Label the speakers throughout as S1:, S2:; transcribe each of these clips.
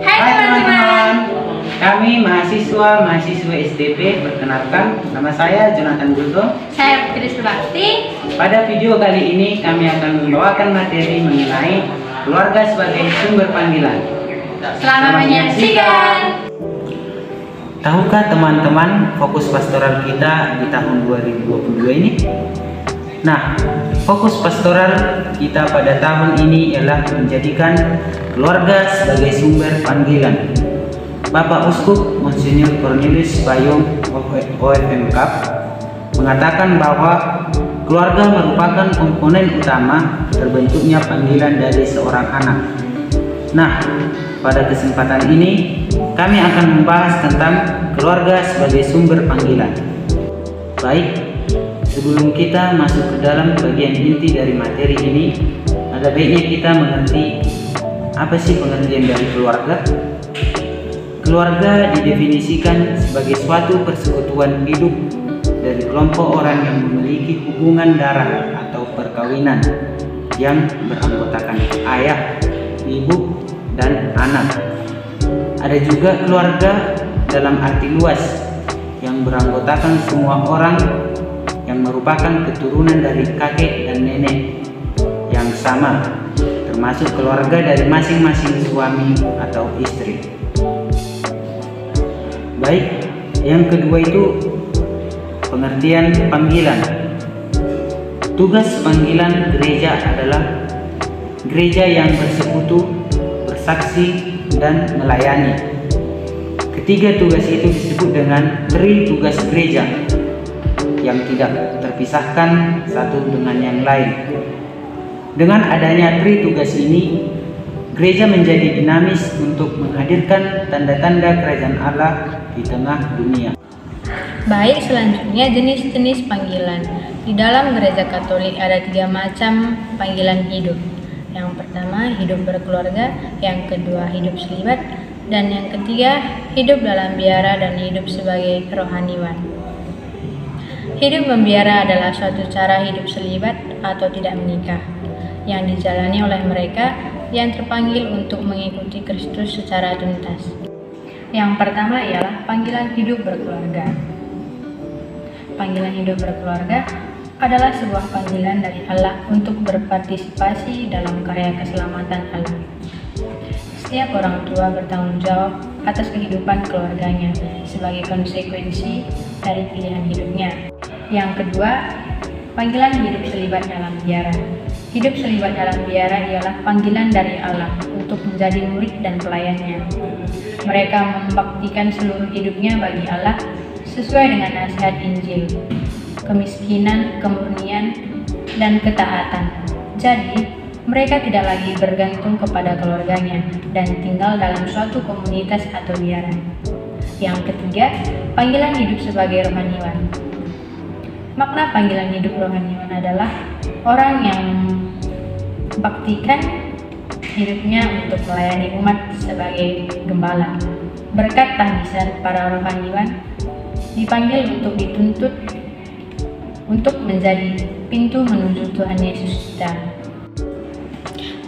S1: Hai teman-teman, kami mahasiswa SDP. Perkenalkan, nama saya Jonathan Gulto.
S2: Saya Putri Subakti.
S1: Pada video kali ini kami akan membawakan materi mengenai keluarga sebagai sumber panggilan.
S2: Selamat menyaksikan.
S1: Tahukah teman-teman fokus pastoral kita di tahun 2022 ini? Nah, fokus pastoral kita pada tahun ini ialah menjadikan keluarga sebagai sumber panggilan. Bapak Uskup Monsinyur Cornelius Bayung OFM Cup mengatakan bahwa keluarga merupakan komponen utama terbentuknya panggilan dari seorang anak. Nah, pada kesempatan ini kami akan membahas tentang keluarga sebagai sumber panggilan. Baik, sebelum kita masuk ke dalam bagian inti dari materi ini, ada baiknya kita mengerti apa sih pengertian dari keluarga. Keluarga didefinisikan sebagai suatu persekutuan hidup dari kelompok orang yang memiliki hubungan darah atau perkawinan yang beranggotakan ayah, ibu, dan anak. Ada juga keluarga dalam arti luas yang beranggotakan semua orang yang merupakan keturunan dari kakek dan nenek yang sama, termasuk keluarga dari masing-masing suami atau istri. Baik, yang kedua itu pengertian panggilan. Tugas panggilan gereja adalah gereja yang bersekutu, bersaksi, dan melayani. Ketiga tugas itu disebut dengan tri tugas gereja yang tidak terpisahkan satu dengan yang lain. Dengan adanya tri tugas ini, gereja menjadi dinamis untuk menghadirkan tanda-tanda kerajaan Allah di tengah dunia.
S2: Baik, selanjutnya jenis-jenis panggilan. Di dalam gereja Katolik ada 3 macam panggilan hidup. Yang pertama, hidup berkeluarga. Yang kedua, hidup selibat. Dan yang ketiga, hidup dalam biara dan hidup sebagai rohaniwan. Hidup membiara adalah suatu cara hidup selibat atau tidak menikah yang dijalani oleh mereka yang terpanggil untuk mengikuti Kristus secara tuntas. Yang pertama ialah panggilan hidup berkeluarga. Panggilan hidup berkeluarga adalah sebuah panggilan dari Allah untuk berpartisipasi dalam karya keselamatan Allah. Setiap orang tua bertanggung jawab atas kehidupan keluarganya sebagai konsekuensi dari pilihan hidupnya. Yang kedua, panggilan hidup selibat dalam biara. Hidup selibat dalam biara ialah panggilan dari Allah untuk menjadi murid dan pelayannya. Mereka membaktikan seluruh hidupnya bagi Allah sesuai dengan nasihat Injil, kemiskinan, kemurnian, dan ketaatan. Jadi, mereka tidak lagi bergantung kepada keluarganya dan tinggal dalam suatu komunitas atau biara. Yang ketiga, panggilan hidup sebagai rohaniwan. Makna panggilan hidup rohaniwan adalah orang yang baktikan hidupnya untuk melayani umat sebagai gembala. Berkat tahbisan para rohaniwan dipanggil untuk dituntut untuk menjadi pintu menuju Tuhan Yesus kita.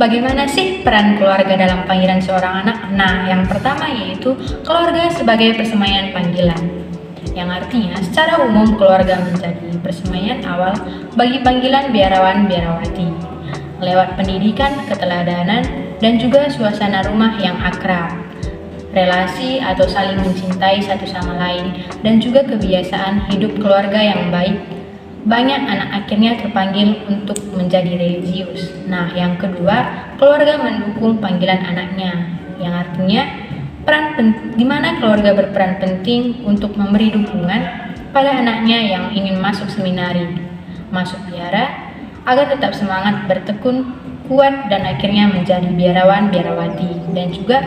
S2: Bagaimana sih peran keluarga dalam panggilan seorang anak? Nah, yang pertama yaitu keluarga sebagai persemaian panggilan. Yang artinya secara umum keluarga menjadi persemaian awal bagi panggilan biarawan-biarawati lewat pendidikan, keteladanan, dan juga suasana rumah yang akrab, relasi atau saling mencintai satu sama lain, dan juga kebiasaan hidup keluarga yang baik. Banyak anak akhirnya terpanggil untuk menjadi religius. Nah, yang kedua, keluarga mendukung panggilan anaknya, yang artinya di mana keluarga berperan penting untuk memberi dukungan pada anaknya yang ingin masuk seminari, masuk biara, agar tetap semangat bertekun, kuat, dan akhirnya menjadi biarawan biarawati dan juga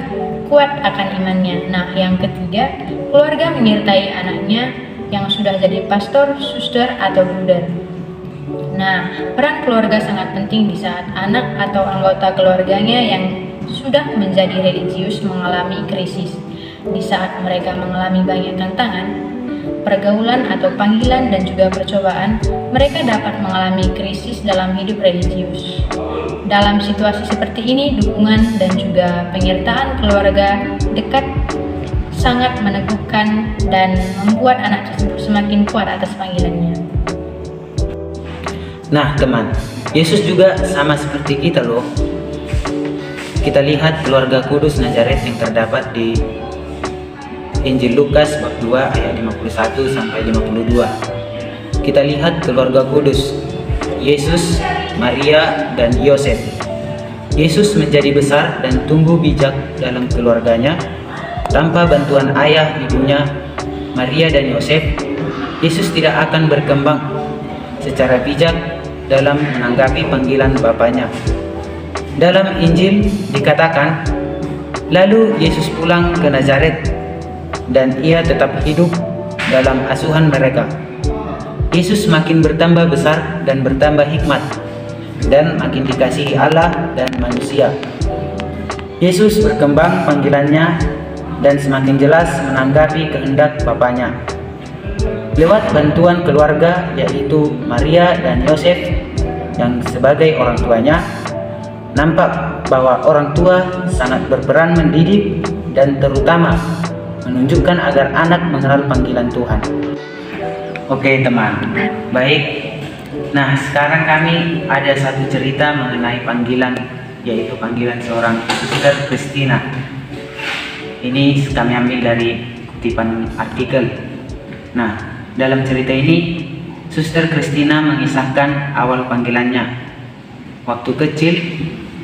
S2: kuat akan imannya. Nah, yang ketiga, keluarga menyertai anaknya yang sudah jadi pastor, suster, atau bruder. Nah, peran keluarga sangat penting di saat anak atau anggota keluarganya yang sudah menjadi religius mengalami krisis. Di saat mereka mengalami banyak tantangan, pergaulan atau panggilan dan juga percobaan, mereka dapat mengalami krisis dalam hidup religius. Dalam situasi seperti ini, dukungan dan juga penyertaan keluarga dekat sangat meneguhkan dan membuat anak tersebut semakin kuat atas panggilannya.
S1: Nah teman, Yesus juga sama seperti kita loh. Kita lihat keluarga kudus Nazaret yang terdapat di Injil Lukas bab 2 ayat 51 sampai 52. Kita lihat keluarga kudus, Yesus, Maria, dan Yosef. Yesus menjadi besar dan tumbuh bijak dalam keluarganya. Tanpa bantuan ayah ibunya, Maria dan Yosef, Yesus tidak akan berkembang secara bijak dalam menanggapi panggilan Bapanya. Dalam Injil dikatakan, lalu Yesus pulang ke Nazaret dan ia tetap hidup dalam asuhan mereka. Yesus makin bertambah besar dan bertambah hikmat dan makin dikasihi Allah dan manusia. Yesus berkembang panggilannya dan semakin jelas menanggapi kehendak Bapanya. Lewat bantuan keluarga yaitu Maria dan Yosef yang sebagai orang tuanya, nampak bahwa orang tua sangat berperan mendidik dan terutama menunjukkan agar anak mengenal panggilan Tuhan. Oke teman, baik. Nah sekarang kami ada satu cerita mengenai panggilan, yaitu panggilan seorang Suster Christina. Ini kami ambil dari kutipan artikel. Nah dalam cerita ini Suster Christina mengisahkan awal panggilannya. Waktu kecil,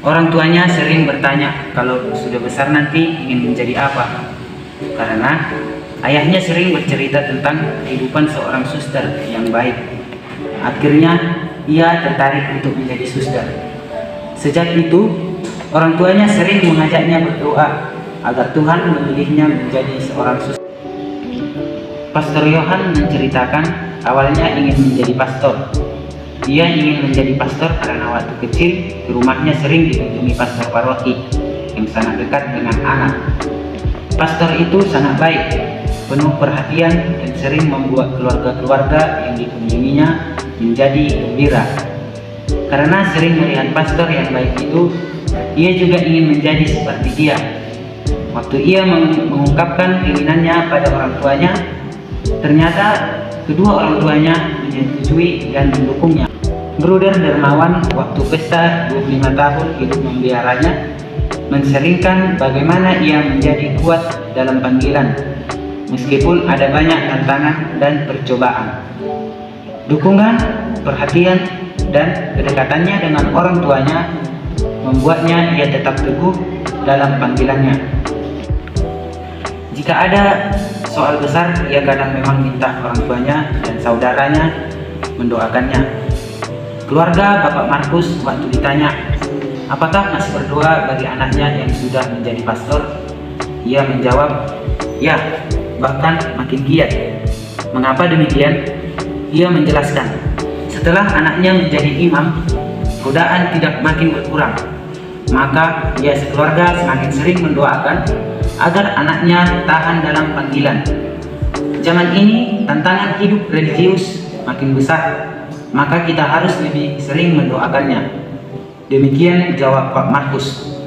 S1: orang tuanya sering bertanya kalau sudah besar nanti ingin menjadi apa. Karena ayahnya sering bercerita tentang kehidupan seorang suster yang baik. Akhirnya ia tertarik untuk menjadi suster. Sejak itu, orang tuanya sering mengajaknya berdoa agar Tuhan memilihnya menjadi seorang suster. Pastor Yohan menceritakan awalnya ingin menjadi pastor. Dia ingin menjadi pastor karena waktu kecil di rumahnya sering dikunjungi pastor paroki yang sangat dekat dengan anak. Pastor itu sangat baik, penuh perhatian dan sering membuat keluarga-keluarga yang dikunjunginya menjadi gembira. Karena sering melihat pastor yang baik itu, ia juga ingin menjadi seperti dia. Waktu ia mengungkapkan keinginannya pada orang tuanya, ternyata kedua orang tuanya menyetujui dan mendukungnya. Bruder Dermawan waktu pesta 25 tahun hidup membiaranya menseringkan bagaimana ia menjadi kuat dalam panggilan meskipun ada banyak tantangan dan percobaan. Dukungan, perhatian, dan kedekatannya dengan orang tuanya membuatnya ia tetap teguh dalam panggilannya. Jika ada soal besar, ia kadang memang minta orang tuanya dan saudaranya mendoakannya. Keluarga Bapak Markus waktu ditanya, apakah masih berdoa bagi anaknya yang sudah menjadi pastor? Ia menjawab, ya, bahkan makin giat. Mengapa demikian? Ia menjelaskan, setelah anaknya menjadi imam, godaan tidak makin berkurang. Maka ia sekeluarga semakin sering mendoakan agar anaknya tahan dalam panggilan. Zaman ini tantangan hidup religius makin besar, maka kita harus lebih sering mendoakannya. Demikian jawab Pak Markus.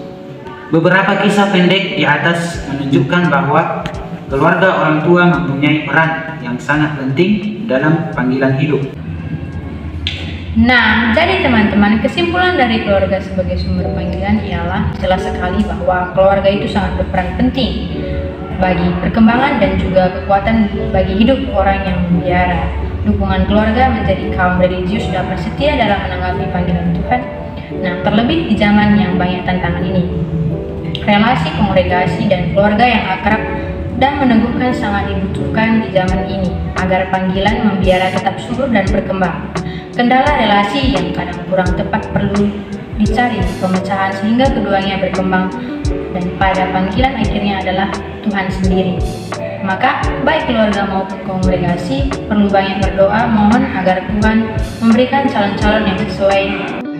S1: Beberapa kisah pendek di atas menunjukkan bahwa keluarga orang tua mempunyai peran yang sangat penting dalam panggilan hidup.
S2: Nah, jadi teman-teman, kesimpulan dari keluarga sebagai sumber panggilan ialah jelas sekali bahwa keluarga itu sangat berperan penting bagi perkembangan dan juga kekuatan bagi hidup orang yang memelihara. Dukungan keluarga menjadi kaum religius dapat setia dalam menanggapi panggilan Tuhan. Nah, terlebih di zaman yang banyak tantangan ini, relasi kongregasi dan keluarga yang akrab dan meneguhkan sangat dibutuhkan di zaman ini agar panggilan membiara tetap subur dan berkembang. Kendala relasi yang kadang kurang tepat perlu dicari pemecahan sehingga keduanya berkembang, dan pada panggilan akhirnya adalah Tuhan sendiri. Maka baik keluarga maupun kongregasi perlu banyak berdoa mohon agar Tuhan memberikan calon-calon yang sesuai.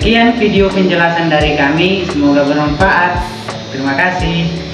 S1: Sekian video penjelasan dari kami, semoga bermanfaat. Terima kasih.